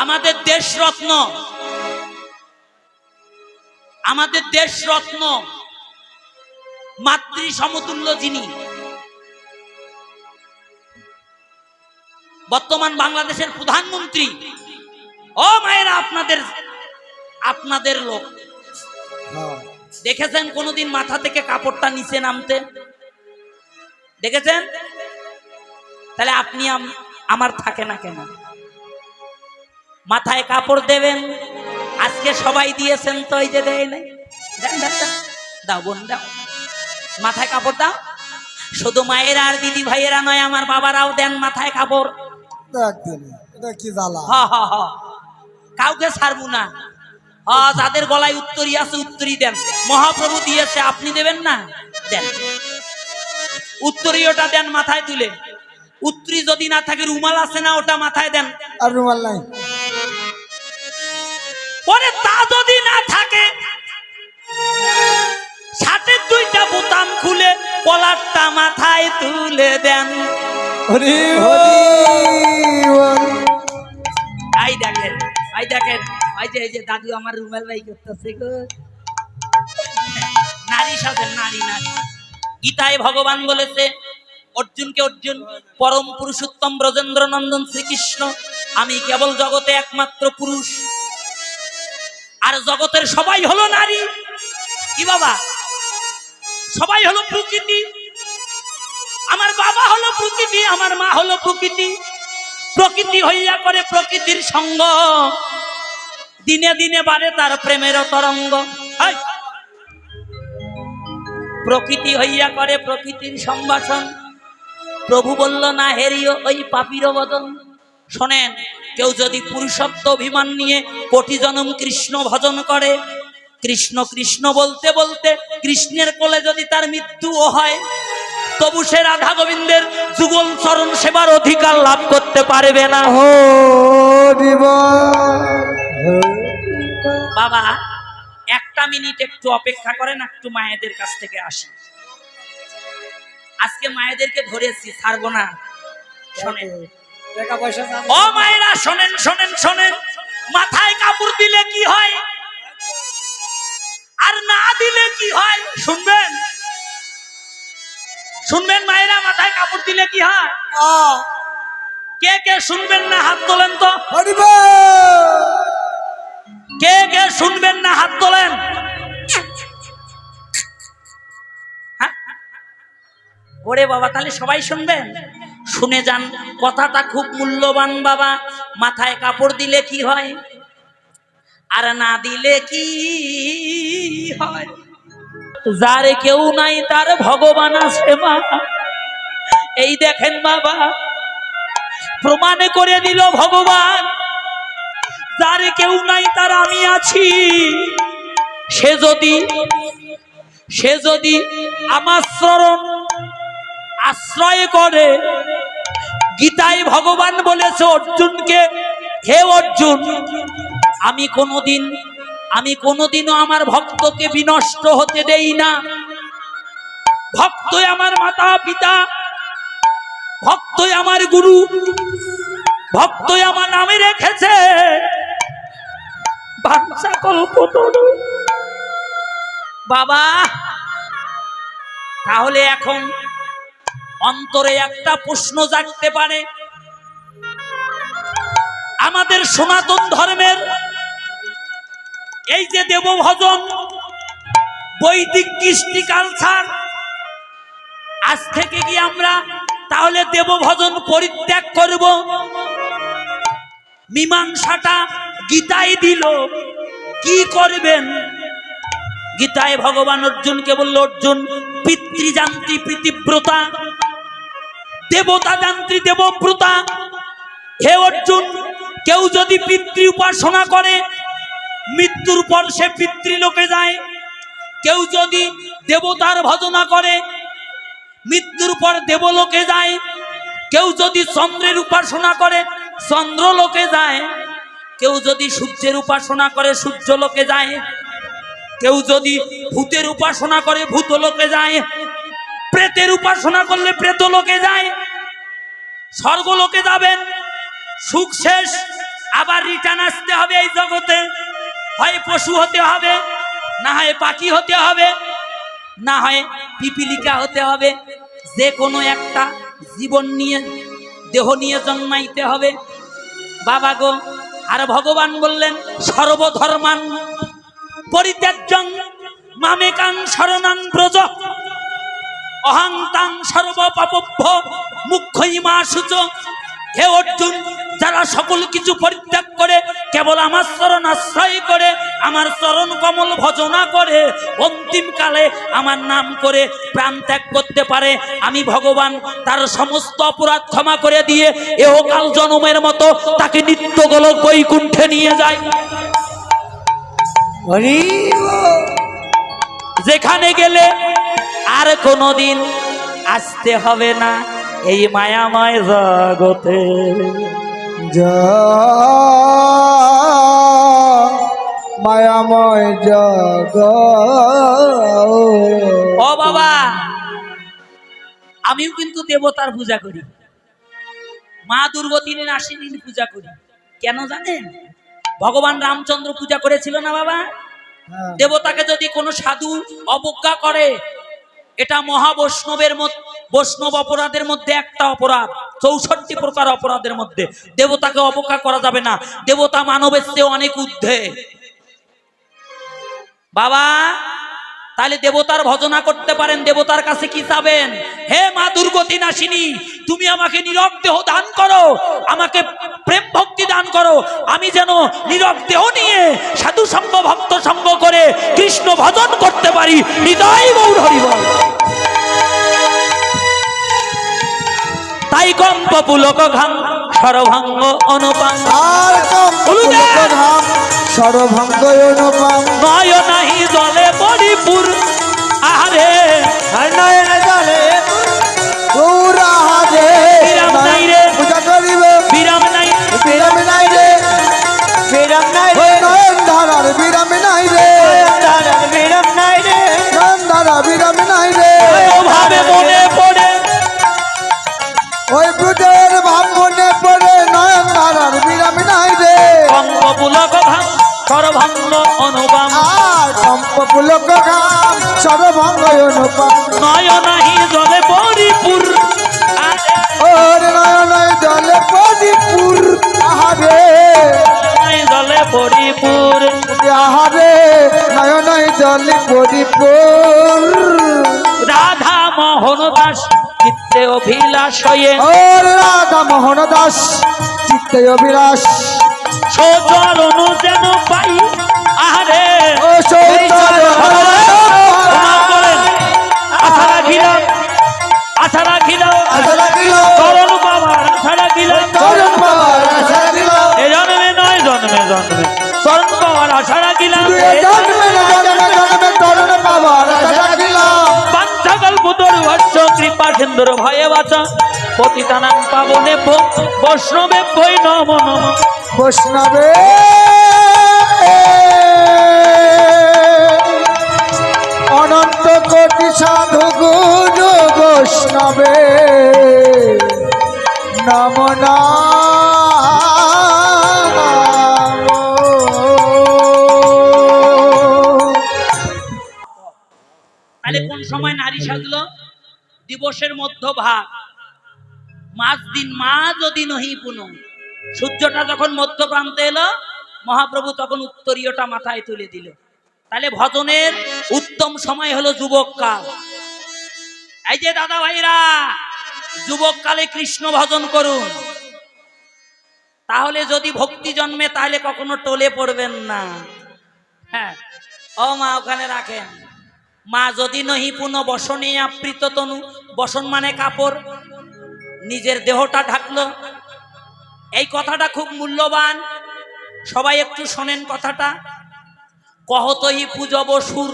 আমাদের দেশরত্ন, আমাদের দেশরত্ন মাতৃ সমতুল্য যিনি, বর্তমান বাংলাদেশের প্রধানমন্ত্রী। ও মায়েরা, আপনাদের আপনাদের লোক দেখেছেন কোনদিন মাথা থেকে কাপড়টা নিচে নামতে? দেখেছেন? তাহলে আপনি আমার থাকে না কেন? মাথায় কাপড় দেবেন, আজকে সবাই দিয়েছেন তো, এই যে দেয় নাই, দাও বোন দাও, মাথায় কাপড় দাও। শুধু মায়েরা আর দিদি ভাইয়েরা নয়, আমার বাবারাও দেন মাথায় কাপড়। কাউকে ছাড়বো না। যাদের গলায় উত্তরী আছে উত্তরী দেন। মহাপ্রভু দিয়েছে, আপনি দেবেন না? দেন, উত্তরীয়টা দেন মাথায় তুলে। উত্তরী যদি না থাকে, রুমাল আছে না, ওটা মাথায় দেন। আর রুমাল নাই, পরে তা যদি না থাকে, শার্টের দুইটা বোতাম খুলে কলারটা মাথায় তুলে দেন। আই দেখেন, আই দেখেন, এই যে দাদু আমার রুমাল বাই করতেছে গো। নারী সাজেন, নারী নারী। গীতায় ভগবান বলেছে অর্জুনকে, অর্জুন পরম পুরুষোত্তম ব্রজেন্দ্র নন্দন শ্রীকৃষ্ণ, আমি কেবল জগতে একমাত্র পুরুষ, আর জগতের সবাই হলো নারী। কি বাবা? সবাই হলো প্রকৃতি। আমার বাবা হলো প্রকৃতি, আমার মা হলো প্রকৃতি। প্রকৃতি হইয়া করে প্রকৃতির সঙ্গ, দিনে দিনে বাড়ে তার প্রেমের তরঙ্গ। প্রকৃতি হইয়া করে প্রকৃতির সম্ভাষণ। প্রভু বলল না হেরিও ওই পাপীর বদন। শোনেন, কেউ যদি পুরুষত্ব অভিমান নিয়ে কোটি জনম কৃষ্ণ ভজন করে, কৃষ্ণ কৃষ্ণ বলতে বলতে কৃষ্ণের কোলে যদি তার মৃত্যুও হয়, তবু সে রাধা গোবিন্দের যুগল চরণ সেবার অধিকার লাভ করতে পারবে না। বাবা, একটা মিনিট একটু অপেক্ষা করেন, একটু মায়েদের কাছ থেকে আসি। আজকে মায়েদেরকে ধরেছি, ছাড়বো না। শোনেন ও মায়েরা, শোনেন শোনেন শোনেন, মাথায় কাপড় দিলে কি হয় আর না দিলে কি হয় শুনবেন? শুনবেন মায়েরা, মাথায় কাপড় দিলে কি হয়? কে কে শুনবেন না হাত তোলেন তো। কে কে শুনবেন না হাত তোলেন। ওরে বাবা, তাহলে সবাই শুনবেন। শুনে যান, কথাটা খুব মূল্যবান বাবা। মাথায় কাপড় দিলে কি হয় আর না দিলে কি হয়? যার কেউ নাই তার ভগবান আছে মা। এই দেখেন বাবা, প্রমাণ করে দিল ভগবান, যার কেউ নাই তার আমি আছি। সে যদি আমার চরণ আশ্রয় করে, গীতায় ভগবান বলেছে অর্জুনকে, হে অর্জুন, আমি কোনোদিনও আমার ভক্তকে বিনষ্ট হতে দেই না। ভক্তই আমার মাতা পিতা, ভক্তই আমার গুরু, ভক্তই আমার নামে রেখেছে বাঞ্ছা কল্পতরু। বাবা, তাহলে এখন অন্তরে একটা প্রশ্ন জাগতে পারে, আমাদের সনাতন ধর্মের এই যে দেবভজন, বৈদিক কৃষ্টি কালচার, আজ থেকে কি আমরা তাহলে দেবভজন পরিত্যাগ করব? মীমাংসাটা গীতায় দিল, কি করবেন? গীতায় ভগবান অর্জুনকে বলল, অর্জুন পিতৃযান্ত্রী প্রীতিব্রতা, দেবতা যান্ত্রী দেবব্রতা। হে অর্জুন, কেউ যদি পিতৃ উপাসনা করে, মৃত্যুর পর সে পিতৃলোকে যায়। কেউ যদি দেবতার ভজনা করে, মৃত্যুর পর দেবলোকে যায়। কেউ যদি চন্দ্রের উপাসনা করে, চন্দ্রলোকে যায়। কেউ যদি সূর্যের উপাসনা করে, সূর্যলোকে যায়। কেউ যদি ভূতের উপাসনা করে, ভূতলোকে যায়। প্রেতের উপাসনা করলে প্রেতলোকে যায়। স্বর্গলোকে যাবেন, সুখ শেষ, আবার রিটার্ন আসতে হবে এই জগতে, হয় পশু হতে হবে, না হয় পাখি হতে হবে, না হয় পিপিলিকা হতে হবে। যে কোনো একটা জীবন নিয়ে, দেহ নিয়ে জন্মাইতে হবে বাবা গো। আর ভগবান বললেন সর্বধর্মান পরিত্যাজ্যং মামেকাং শরণাং ব্রজ অহং তাং সর্বপাপভ্য মুখ্যইমা শুচ। হে অর্জুন, যারা সকল কিছু পরিত্যাগ করে কেবল আমার চরণ আশ্রয় করে, আমার চরণ কমল ভজনা করে, অন্তিম কালে আমার নাম করে প্রাণ ত্যাগ করতে পারে, আমি ভগবান তার সমস্ত অপরাধ ক্ষমা করে দিয়ে এহকাল জনমের মতো তাকে নিত্য গোলক বৈকুণ্ঠে নিয়ে যায়। যেখানে গেলে আর কোনোদিন আসতে হবে না এই মায়াময় জগতে। মায়াময় জগৎ। ও বাবা, আমিও কিন্তু দেবতার পূজা করি, মা দুর্গতিনী নাসিনীর পূজা করি। কেন জানেন? ভগবান রামচন্দ্র পূজা করেছিল না বাবা? দেবতাকে যদি কোনো সাধু অবজ্ঞা করে, এটা মহাবৈষ্ণবের বৈষ্ণব অপরাধের মধ্যে একটা অপরাধ, 64 প্রকার অপরাধের মধ্যে দেবতাকে অবজ্ঞা করা যাবে না। দেবতা মানবের চেয়ে অনেক ঊর্ধ্বে বাবা। তাহলে দেবতার ভজনা করতে পারেন, দেবতার কাছে কি চাবেন? হে মা দুর্গতি নাশিনী, তুমি আমাকে নীরব দেহ দান করো, আমাকে প্রেম ভক্তি দান করো, আমি যেন নীরব দেহ নিয়ে সাধু সঙ্গ ভক্ত সঙ্গ করে কৃষ্ণ ভজন করতে পারি। হৃদয় গৌর হরি বল। তাই কম্প পুলক ঘাম সরভঙ্গ অনুপাম, সর্বভঙ্গ অনুপম, নয় নাহি জলে পরিপুর। আরে নয়ন জলে পুরাহারে বিরাম নাই রে, পূজা করিব, বিরাম নাই, বিরাম নাই রে, বিরাম নাই রে, নয়ন ধারার বিরাম নাই রে, ধারার বিরাম নাই রে, নয়ন ধারা বিরাম নাই রে। ভাবে মনে পড়ে, ওই ব্রজের ভাব মনে পড়ে, নয়ন ধারার বিরাম নাই রে। কম্প পুলক ঘাম সরভঙ্গ অনুপম, আর কম্প পুলক ঘাম সর্বভঙ্গ অনুপম, নয় নাহি জলে পরিপুর। ওর নয়ন জলে পরিপুর। আহারে জলে পরিপুর, আহারে নয়ন জলে পরিপুর। রাধা মোহন দাস চিত্তে অভিলাষ হয়ে, ও রাধা মোহন দাস চিত্তে অভিলাষ, সচরণ যেন পাই। আহারে ও আশা রাখিলাম, আশা রাখিলাম, চরণ বাবার আশা রাখিলাম, এ জন্মে নয় জন্মে জন্মে চরণ বাবার আশা রাখিলাম। পাঞ্চাকল্পতরুভস্য কৃপা সিন্ধুর ভয়ে বাঁচা, পতিতানাং পাবনে বৈষ্ণবে ভৈ নম নম। বৈষ্ণবে অনন্ত কোটি সাধু গুরু বৈষ্ণবে নম তাহলে কোন সময় নারী সাজলো? দিবসের মধ্যভাগ, মাঝ দিন, মা যদি নহি পুন। সূর্যটা যখন মধ্য প্রান্তে এলো, মহাপ্রভু তখন উত্তরীয়টা মাথায় তুলে দিল। তাহলে ভজনের উত্তম সময় হলো যুবক কাল। এই যে দাদা ভাইরা, যুবক কালে কৃষ্ণ ভজন করুন, তাহলে যদি ভক্তি জন্মে তাহলে কখনো টলে পড়বেন না। হ্যাঁ, ও মা ওখানে রাখেন। মা যদি নহি পুন বসনে আবৃত তনু, বসন মানে কাপড়, নিজের দেহটা ঢাকলো। এই কথাটা খুব মূল্যবান, সবাই একটু শোনেন কথাটা। কহতহি পূজব সুর।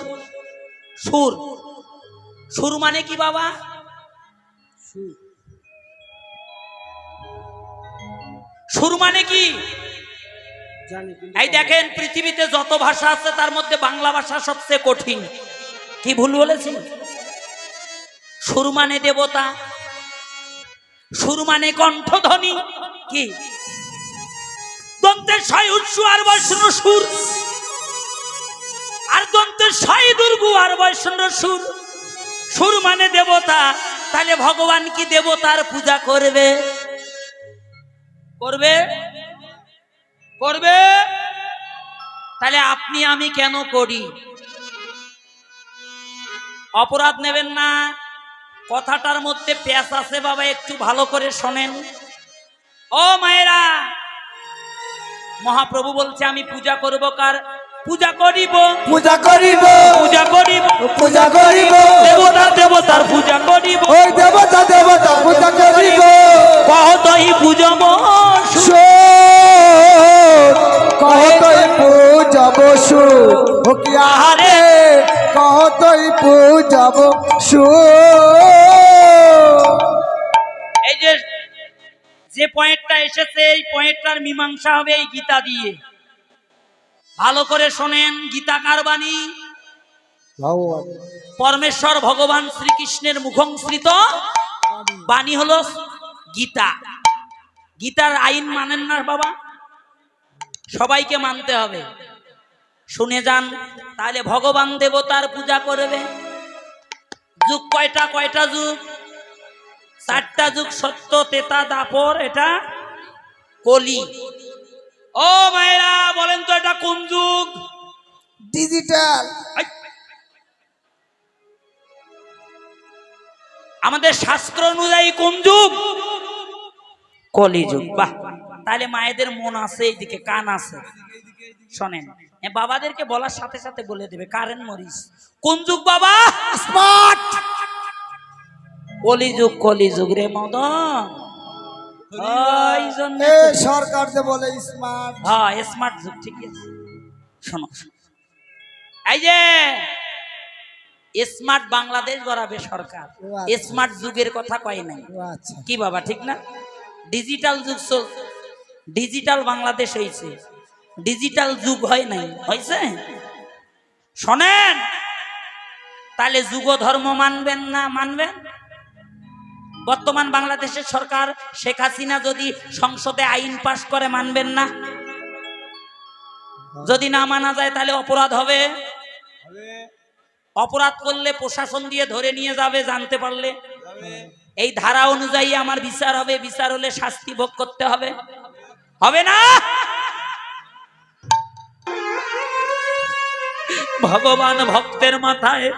সুর, সুর মানে কি বাবা? সুর মানে কি? এই দেখেন, পৃথিবীতে যত ভাষা আছে তার মধ্যে বাংলা ভাষা সবচেয়ে কঠিন। কি ভুল বলেছি? সুর মানে দেবতা, সুর মানে কণ্ঠধ্বনি। কি দন্তের ছয় উৎসু আর বৈষ্ণব সুর, আর দন্তের ছয় দুর্গু আর বৈষ্ণব সুর। সুর মানে দেবতা, তাহলে ভগবান কি দেবতার পূজা করবে? করবে? করবে? তাহলে আপনি আমি কেন করি? অপরাধ নেবেন না, কথাটার মধ্যে প্যাঁচ আছে বাবা, একটু ভালো করে শোনেন। ও মায়েরা, মহাপ্রভু বলছে আমি পূজা করব কার? পূজা করিব, পূজা করিব, পূজা করিব, পূজা করিব, দেবতা দেবতার পূজা করিব, ওই দেবতা দেবতা পূজা করিব। কহতই পূজব কহতই পূজব সুর, ও কি আহারে কহতই পূজব সুর। এই যে যে পয়েন্টটা এসেছে, এই পয়েন্টটার মীমাংসা হবে এই গীতা দিয়ে। ভালো করে শোনেন, গীতা কার বাণী? ভগবান পরমেশ্বর ভগবান শ্রীকৃষ্ণের মুখংসৃত বাণী হলো গীতা। গীতার আইন মানেন না বাবা, সবাইকে মানতে হবে। শুনে যান, তাহলে ভগবান দেবতার পূজা করবে। যুগ কয়টা? কয়টা যুগ? 4টা যুগ, সত্য, তেতা, দাপর, এটা কলি। ও মায়েরা বলেন তো এটা কোন যুগ? ডিজিটাল। আমাদের শাস্ত্র অনুযায়ী কোন যুগ? কলিযুগ। বাহ, তাহলে মায়েদের মন আছে এইদিকে, কান আছে, শোনেন। বাবাদেরকে বলার সাথে সাথে বলে দেবে কারেন্ট মরিস। কোন যুগ বাবা? স্মার্ট কলিযুগ। কলিযুগ রে মদন, ওই জন্য এ সরকার যে বলে স্মার্ট। হ্যাঁ, স্মার্ট যুগ, ঠিক আছে। শোনো, এই যে স্মার্ট বাংলাদেশ গড়াবে সরকার, স্মার্ট যুগের কথা কয় নাই। আচ্ছা, কি বাবা, ঠিক না? ডিজিটাল যুগ, ডিজিটাল বাংলাদেশ হয়েছে, ডিজিটাল যুগ হয় নাই, হয়েছে। শোনেন, তাহলে যুগ ধর্ম মানবেন না মানবেন? বর্তমান বাংলাদেশের সরকার শেখ হাসিনা যদি সংসদে আইন পাশ করে, মানবেন না? যদি না মানা যায় তাহলে অপরাধ হবে। অপরাধ করলে প্রশাসন দিয়ে ধরে নিয়ে যাবে, জানতে পারলে। এই ধারা অনুযায়ী আমার বিচার হবে, বিচার হলে শাস্তি ভোগ করতে হবে, হবে না? ভগবান ভক্তের মাথায়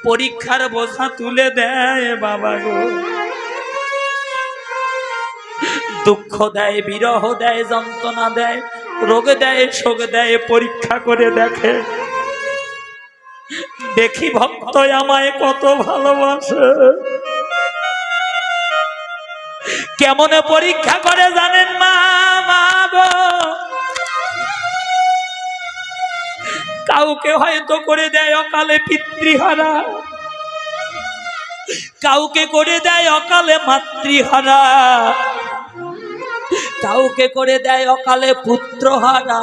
পরীক্ষার বোঝা তুলে দেয় বাবা গো। দুঃখ দেয়, বিরহ দেয়, যন্ত্রণা দেয়, রোগ দেয়, শোক দেয়, পরীক্ষা করে দেখে। দেখি ভক্ত আমায় কত ভালোবাসে। কেমনে পরীক্ষা করে জানেন মা? মা গো, কাউকে হয়তো করে দেয় অকালে পিতৃহারা, কাউকে করে দেয় অকালে মাতৃহারা, কাউকে করে দেয় অকালে পুত্রহারা,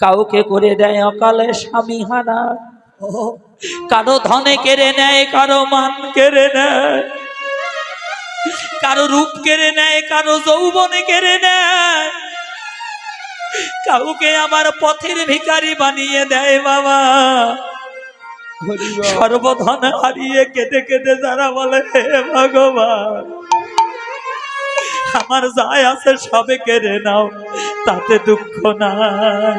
কাউকে করে দেয় অকালে স্বামীহারা। কারো ধনে কেড়ে নেয়, কারো মান কেড়ে নেয়, কারো রূপ কেড়ে নেয়, কারো যৌবনে কেড়ে নেয়, কাউকে আমার পথের ভিখারি বানিয়ে দেয় বাবা। সর্বধন হারিয়ে কেঁদে কেঁদে যারা বলে হে ভগবান আমার যাই আছে সবে কেড়ে নাও, তাতে দুঃখ নাই,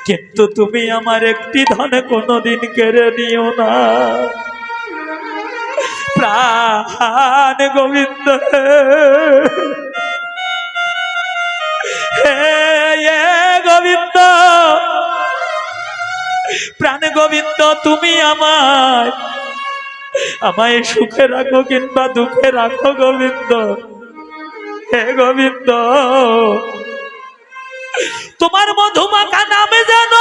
কিন্তু তুমি আমার একটি ধনে কোনোদিন কেড়ে নিও না। প্রাণ গোবিন্দ হে গোবিন্দ, প্রাণ গোবিন্দ, তুমি আমায় সুখে রাখো কিংবা দুঃখে রাখো গোবিন্দ। হে গোবিন্দ, তোমার মধুমাখা নামে যেন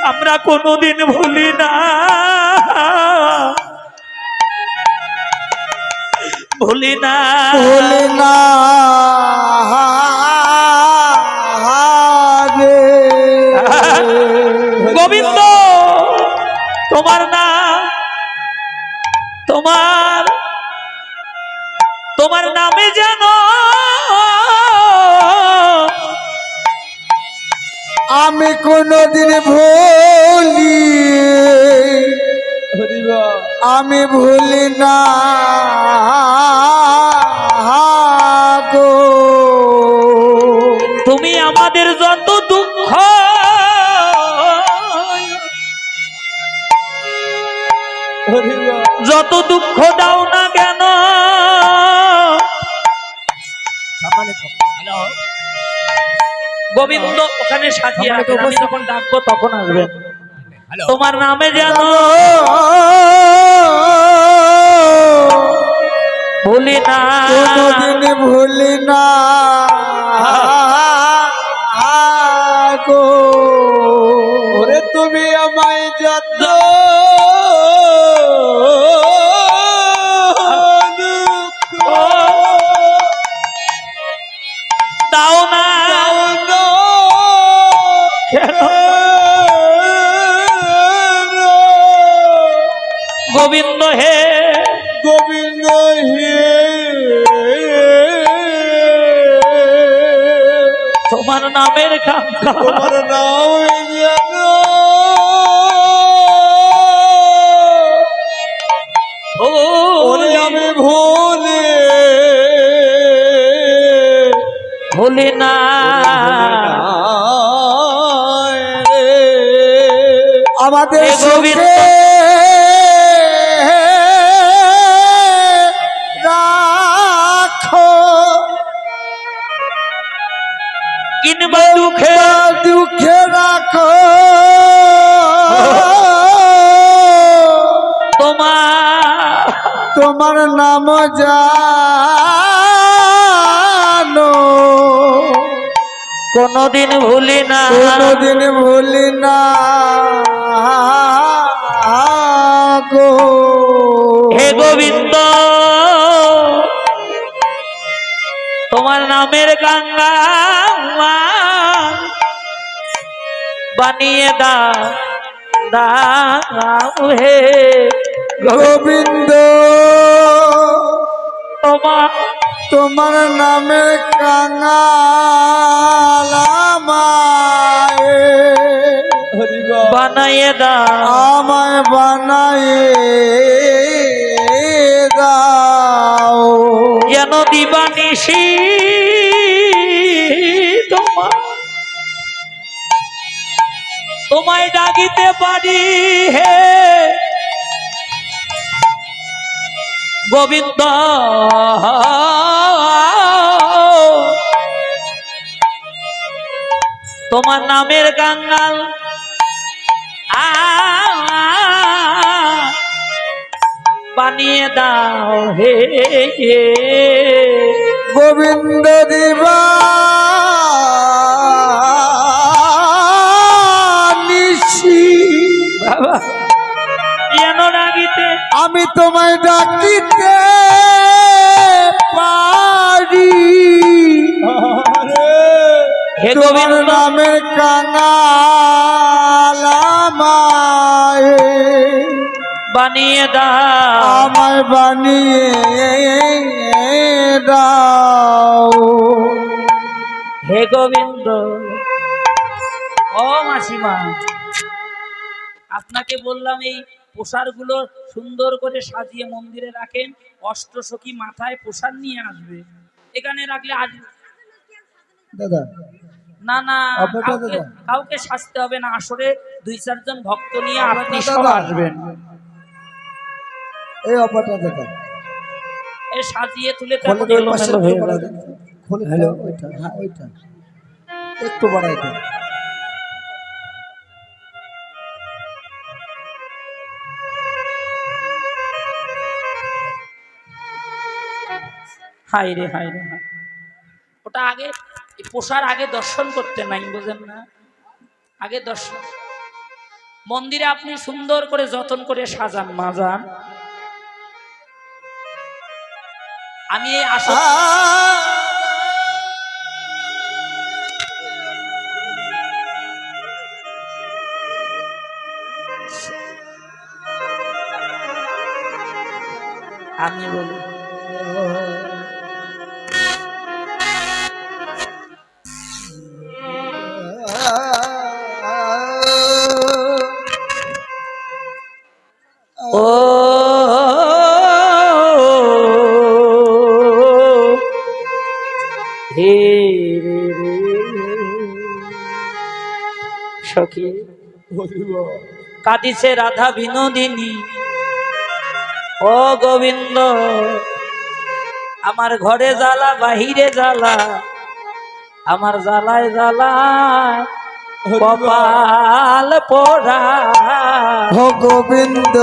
আমরা কোনোদিন ভুলি না, ভুলি না, ভুলি না রে। গোবিন্দ তোমার নাম, তোমার নামে যেন আমি কোনদিন ভুলি, আমি ভুলি না গো। তুমি আমাদের যত দুঃখ যত দুঃখ দাও না কেন, গোবিন্দ ওখানে সাজিয়ে রাখেন, আমি যখন ডাকবো তখন আসবেন। তোমার নামে যেন ভুলি না, কোনদিন ভুলি না গো। ওরে তুমি আমায় যত দাও না কেন গোবিন্দ হে, গোবিন্দ হে, তোমার নামের কাঙ্ক্ষা, তোমার নাম যেন আমি ভুলি না। আমাদের গোবিন্দ রাখো কিংবা দুঃখে দুঃখে রাখো, তোমার নাম জানো কোনদিন ভুলি না, কোনদিন ভুলি না গো। হে গোবিন্দ তোমার নামের গঙ্গা বানিয়ে দাও হে গোবিন্দ, তোমার নামের কাঙাল আমায় বানাইয়ে দাও, আমায় বানাইয়ে দাও, যেন দিবানিশি তোমায় ডাকিতে পারি হে গোবিন্দ। তোমার নামের কাঙ্গাল বানিয়ে দাও হে গোবিন্দ দিবা বাবা, যেন ডাকিতে আমি তোমায় ডাকিতে পারি হে তোমার গোবিন্দ নামের কাঙাল আমায় বানিয়ে দাও, আমায় বানিয়ে দাও হে গোবিন্দ। ও মাসিমা, আপনাকে বললাম এই প্রসারগুলো সুন্দর করে সাজিয়ে মন্দিরে রাখেন, অষ্টসখী মাথায় প্রসাদ নিয়ে আসবে, এখানে রাখলে আজ দাদা না না অপরটা দাদা। কাউকে সাজতে হবে না, আসরে 2-4 জন ভক্ত নিয়ে আপনি অপরটা সব দাদা। আসবেন, এই অপারটা দাদা এ সাজিয়ে তুলে খোলে তেমন তো ওই এলোমেলো পাশে হয়ে একটু বাড়াই যাবে। দেন। খোলে তো ওইটা, হ্যাঁ ওইটা একটু বাড়াই দেন। হাই রে হাই রে হাই। ওটা আগে প্রসার আগে দর্শন করতে নাই, বুঝেন না, আগে দর্শন। মন্দিরে আপনি সুন্দর করে যত্ন করে সাজান মাজান, আমি এই আসন আমি বলি ও হে রে রে সখী কাঁদিছে রাধা বিনোদিনী ও গোবিন্দ আমার ঘরে জ্বালা বাহিরে জ্বালা আমার জ্বালায় জ্বালায় কপাল পোড়া ও গোবিন্দ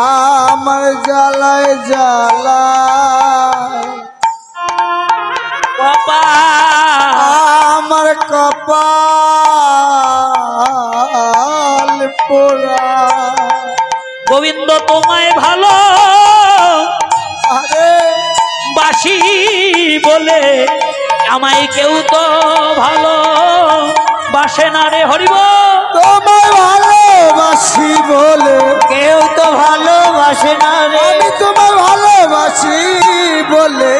আমার জ্বালায় জ্বালায় কপাল আমার কপাল পোড়া গোবিন্দ তোমায় ভালো আরে বাসি বলে আমায় কেউ তো ভালো বাসে না রে হরিব তোমায় ভালোবাসি বলে কেউ তো ভালোবাসে না রে আমি তোমায় ভালোবাসি বলে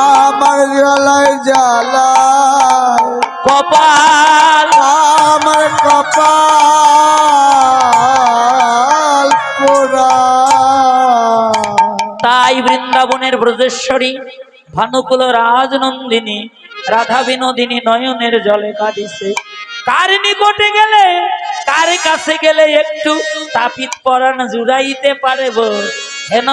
আমার জ্বালায় জ্বালায় কপাল আমার কপাল পোড়া তাই বৃন্দাবনের ব্রজেশ্বরী ভানুকুল রাজনন্দিনী রাধা বিনোদিনী নয়নের জলে কাঁদিছে কার নিকটে গেলে কার কাছে গেলে একটু তাপিত পরাণ জুড়াইতে পারব হেন